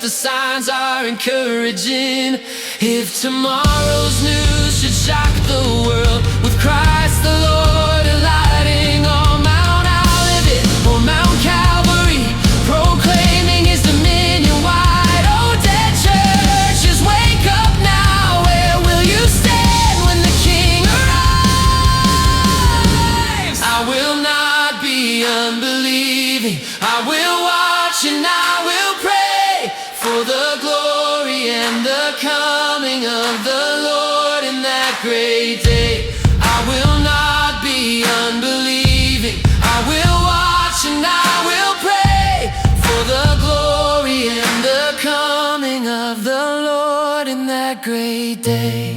the signs are encouraging. If tomorrow's news should shock the world, with Christ the Lord alighting on Mount Olivet or Mount Calvary, proclaiming His dominion wide. Oh, dead churches, wake up now. Where will you stand when the King arrives? I will not be unbelieving. I will watch and I will pray for the glory and the coming of the Lord in that great day. I will not be unbelieving. I will watch and I will pray for the glory and the coming of the Lord in that great day.